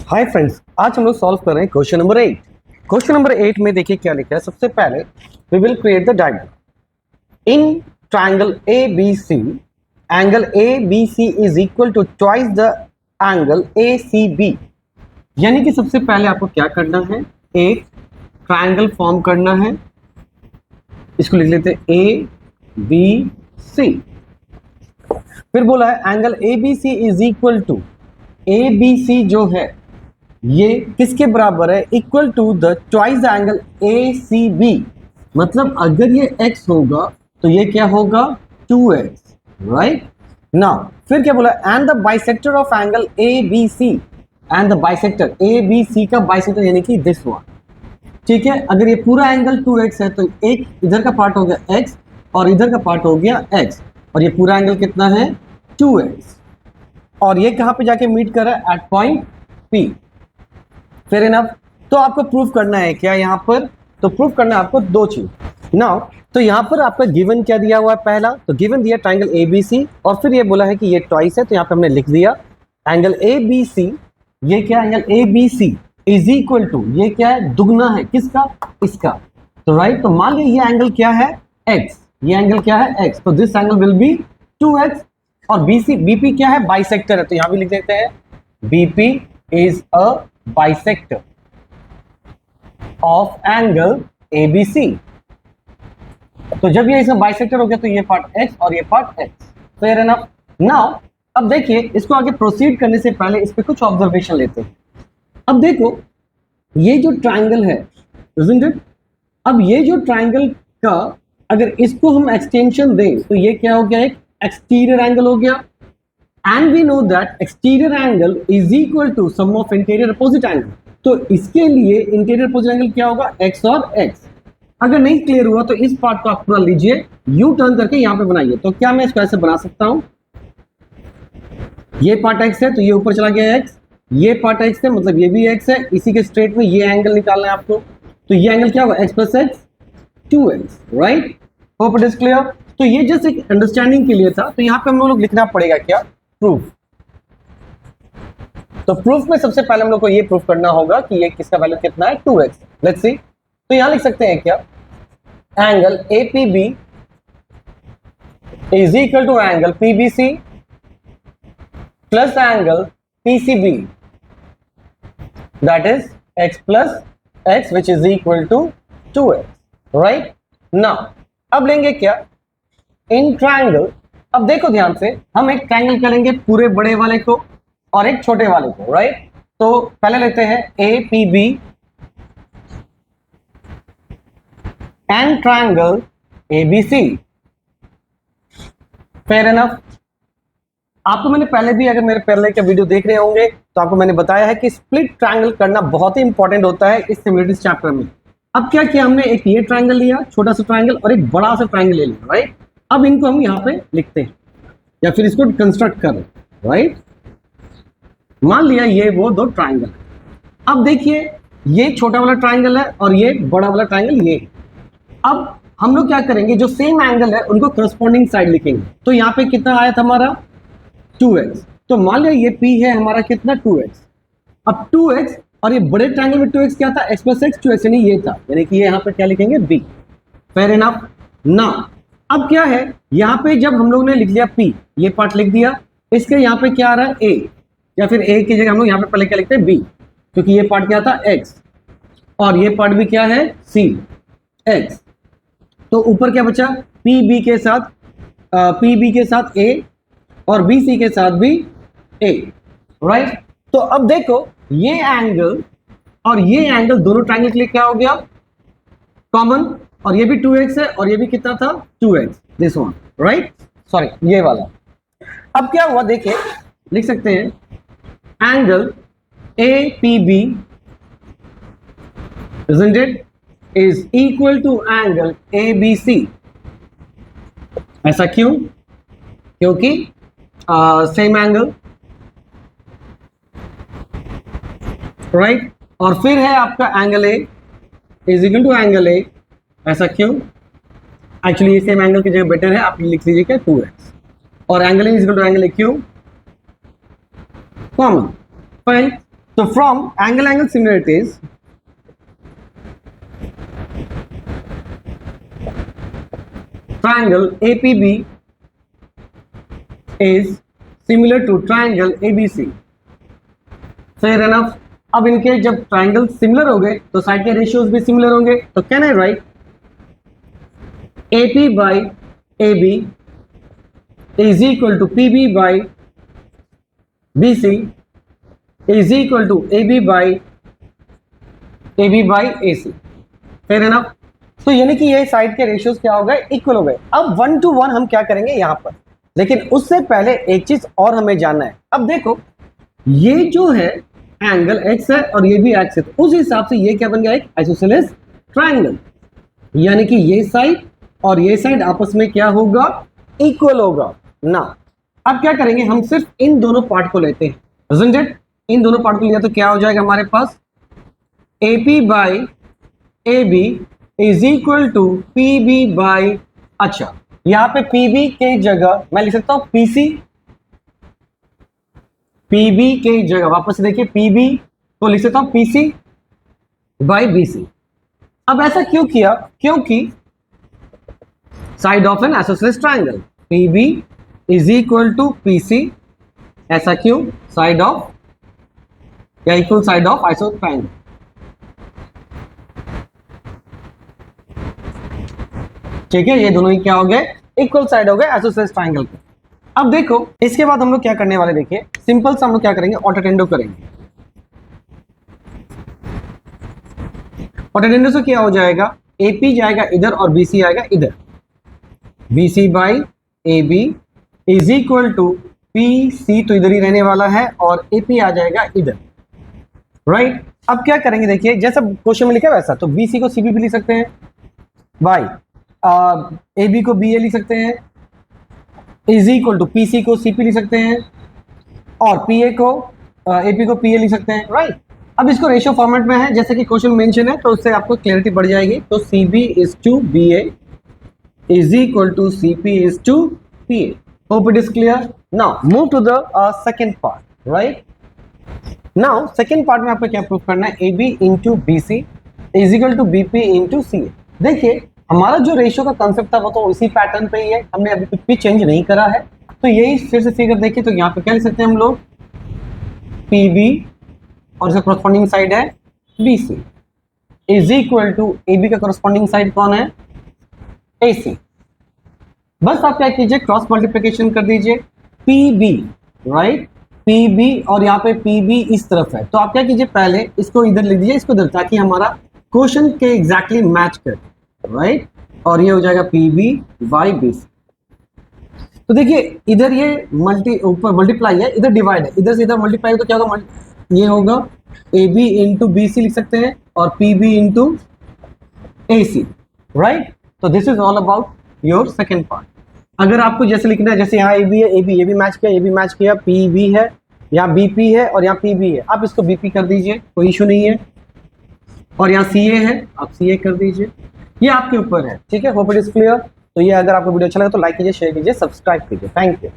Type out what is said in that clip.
Hi friends, आज हम लोग सॉल्व कर रहे हैं क्वेश्चन नंबर 8। क्वेश्चन नंबर 8 में देखिए क्या लिखा है। सबसे पहले we will create the diagram in triangle A B C. Angle A B C is equal to twice the angle A C B. यानी कि सबसे पहले आपको क्या करना है, एक ट्रायंगल फॉर्म करना है। इसको लिख लेते हैं ए बी सी। फिर बोला है angle A B C is equal to, A B C जो है ये किसके बराबर है, equal to the twice angle A C B. मतलब अगर ये x होगा तो ये क्या होगा 2x, राइट। नाउ फिर क्या बोला, and the bisector of angle A B C. And the bisector A B C का बाइसेक्टर यानी कि दिस वन, ठीक है। अगर ये पूरा एंगल 2x है तो एक इधर का पार्ट हो गया x और इधर का पार्ट हो गया x, और ये पूरा एंगल कितना है 2x, और ये कहां पे जाके मीट कर रहा है, at point P। Fair enough. तो आपको प्रूफ करना है क्या यहाँ पर, तो प्रूफ करना है आपको दो चीज। नाउ तो यहाँ पर आपका गिवन क्या दिया हुआ है, पहला तो गिवन दिया ट्रायंगल ए बी सी, और फिर ये बोला है कि ये ट्वाइस है, तो यहाँ पे हमने लिख दिया एंगल ए बी सी। ये क्या angle A B C is equal to, ये क्या है, दुगना है किसका, इसका। तो राइट, तो मान लीजिए ये एंगल क्या है x, ये एंगल क्या है x, तो this angle will be 2x। और बीसी बीपी क्या है, बाइसेक्टर है, तो यहाँ भी लिख देते हैं BP is a bisector of angle ABC. तो जब ये इसमें बाइसेक्टर हो गया तो ये पार्ट x और ये part x। Fair enough. Now अब देखिए, इसको आगे प्रोसीड करने से पहले इस पे कुछ ऑब्जर्वेशन लेते हैं। अब देखो ये जो ट्रायंगल है, isn't it? अब ये जो ट्रायंगल का अगर इसको हम एक्सटेंशन दें तो ये क्या हो गया, एक एक्सटीरियर एंगल हो गया। And we know that exterior angle is equal to sum of interior opposite angle. तो इसके लिए इंटीरियर अपोजिट एंगल क्या होगा, x और x। अगर नहीं क्लियर हुआ तो इस पार्ट को आप पूरा लीजिए, यू टर्न करके यहां पे बनाइए। तो क्या मैं इसको ऐसे बना सकता हूं, ये पार्ट x है तो ये ऊपर चला गया x, ये पार्ट x है मतलब ये भी x है। इसी के स्ट्रेट में ये एंगल निकालना है आपको, तो ये एंगल क्या होगा, x plus x 2x, right. Hope it is clear. तो ये जस्ट एक अंडरस्टैंडिंग के लिए था। तो यहाँ पे हम लोग लिखना पड़ेगा क्या, प्रूफ। तो प्रूफ में सबसे पहले हम लोग को ये प्रूफ करना होगा कि ये किसका वैल्यू कितना है, 2x। Let's see. तो यहां लिख सकते हैं क्या, angle APB is equal to angle PBC plus angle PCB, that is x plus x which is equal to 2x, right. Now अब लेंगे क्या, इन ट्रायंगल। अब देखो ध्यान से, हम एक ट्रायंगल करेंगे पूरे बड़े वाले को और एक छोटे वाले को, राइट। तो पहले लेते हैं APB and triangle ABC। Fair enough. आपको मैंने पहले भी, अगर मेरे पहले का वीडियो देख रहे होंगे तो आपको मैंने बताया है कि स्प्लिट ट्रायंगल करना बहुत ही इंपॉर्टेंट होता है इस सिमिलरिटीज चैप्टर में। अब क्या किया हमने, एक ये ट्रायंगल लिया, छोटा सा ट्रायंगल, और एक बड़ा सा ट्रायंगल ले लिया, राइट। अब इनको हम यहाँ पे लिखते हैं या फिर इसको कंस्ट्रक्ट कर रहे हैं, राइट। मान लिया ये वो दो ट्रायंगल। अब देखिए ये छोटा वाला ट्रायंगल है और ये बड़ा वाला ट्रायंगल ये। अब हम लोग क्या करेंगे, जो सेम एंगल है उनको करस्पॉन्डिंग साइड लिखेंगे। तो यहाँ पे कितना आया था हमारा 2x। तो मान लिया ये P है हमारा कितना 2x। अब 2x और ये बड़े ट्रायंगल में 2x क्या था, x प्लस x 2x, यानी ये था, यानी कि ये यहाँ पे क्या लिखेंगे b। Fair enough. ना अब क्या है, यहाँ पे जब हम लोग ने लिख लिया P, ये पार्ट लिख दिया, इसके यहाँ पे क्या आ रहा है a, या फिर a की जगह हम लोग यहाँ पे पहले क्या लिखते हैं b, क्योंकि ये पार्ट क्या था x और ये पार्ट भी क्या है c x। तो ऊपर क्या बचा, PB के साथ PB के साथ a और BC के साथ भी a, राइट। तो अब देखो ये एंगल और ये एंगल दोनों ट्रायंगल के लिए क्या हो गया, कॉमन, और ये भी 2x है और ये भी कितना था 2x, this one, right, sorry ये वाला। अब क्या हुआ देखिए, लिख सकते हैं angle APB isn't it is equal to angle ABC। ऐसा क्यों, क्योंकि सेम एंगल, राइट। और फिर है आपका angle A is equal to angle A। ऐसा क्यों, एक्चुअली सेम एंगल की जगह बेटर है आप लिख लीजिए क्या 2x, और angle A is equal to angle A क्यों, common, fine. So from angle similarities, triangle APB is similar to triangle ABC. Fair enough. अब इनके जब ट्राइंगल सिमिलर हो गए तो साइड के रेशियोज भी सिमिलर होंगे, तो can I right AP by AB is equal to PB by BC is equal to AB by AC. Fair enough. तो यानी कि ये साइड के रेशियोज क्या हो गए, इक्वल हो गए. अब 1 to 1 हम क्या करेंगे यहां पर, लेकिन उससे पहले एक चीज और हमें जानना है. अब देखो ये जो है एंगल x है और ये भी x है, तो उस हिसाब से ये क्या बन गया, एक आइसोसेलेस ट्राइंगल. यानी कि ये साइड और ये साइड आपस में क्या होगा, इक्वल होगा ना. अब क्या करेंगे, हम सिर्फ इन दोनों पार्ट को लेते हैं, isn't it? इन दोनों पार्ट को लिया तो क्या हो जाएगा हमारे पास, AP by AB is equal to PB by, अच्छा यहाँ पे PB के जगह मैं लिख सकता हूं PC, PB के जगह वापस से देखिए PB को लिख सकता हूं PC बाई BC. अब ऐसा क्यों किया, क्योंकि side of an isosceles triangle PB is equal to PC. ऐसा क्यों, साइड ऑफ या equal side of isosceles triangle. ठीक है, ये दोनों ही क्या हो गए, इक्वल साइड हो गए आइसोसेलेस ट्राइंगल के. अब देखो इसके बाद हम लोग क्या करने वाले, देखिए सिंपल सा हम लोग क्या करेंगे, ऑटोटेंडो करेंगे. ऑटोटेंडो से क्या हो जाएगा, AP जाएगा इधर और BC आएगा इधर. BC by AB is equal to PC, तो इधर ही रहने वाला है, और AP आ जाएगा इधर, राइट. अब क्या करेंगे, देखिए जैसा क्वेश्चन में लिखा है वैसा, तो BC को CB भी लिख सकते हैं, बाई AB को BA लिख सकते हैं, इज इक्वल टू PC को CP लिख सकते हैं, और PA को AP को PA लिख सकते हैं, राइट. अब इसको रेशियो फॉर्मेट में है जैसे कि क्वेश्चन मेंशन है, तो उससे आपको क्लैरिटी बढ़ जाएगी. तो CB is to BA is equal to CP is to PA. Hope it is clear. Now move to the second part, right. Now second part में आपको क्या प्रूव करना है, AB into BC is equal to BP into CA. देखिए हमारा जो ratio का concept था वो तो इसी पैटर्न पे ही है, हमने अभी कुछ भी चेंज नहीं करा है. तो यही फिर से फिगर देखिए, तो यहाँ पे क्या लिख सकते हैं हम लोग, PB और इसका करस्पॉन्डिंग साइड है BC is equal to AB का करस्पॉन्डिंग साइड कौन है, AC. बस आप क्या कीजिए, क्रॉस मल्टीप्लिकेशन कर दीजिए, PB, राइट. PB और यहाँ पे PB इस तरफ है, तो आप क्या कीजिए, पहले इसको इधर लिख दीजिए, इसको इधर, ताकि हमारा क्वेश्चन के एग्जैक्टली मैच करे, राइट. और ये हो जाएगा PB बाई BC. तो देखिए इधर ये ऊपर मल्टीप्लाई है, इधर डिवाइड है, इधर से इधर मल्टीप्लाई है, तो क्या होगा, ये होगा AB इंटू BC लिख सकते हैं, और PB इंटू AC, राइट. तो this is all about your second part. अगर आपको जैसे लिखना है, जैसे यहाँ AB है, AB ये भी मैच किया, ये भी मैच किया, PB है, यहाँ BP है और यहाँ PB है, आप इसको BP कर दीजिए, कोई इशू नहीं है. और यहाँ CA है, आप CA कर दीजिए, ये आपके ऊपर है. ठीक है, होप इट इज क्लियर. तो ये अगर आपको वीडियो अच्छा लगा तो लाइक कीजिए, शेयर कीजिए, सब्सक्राइब कीजिए. Thank you.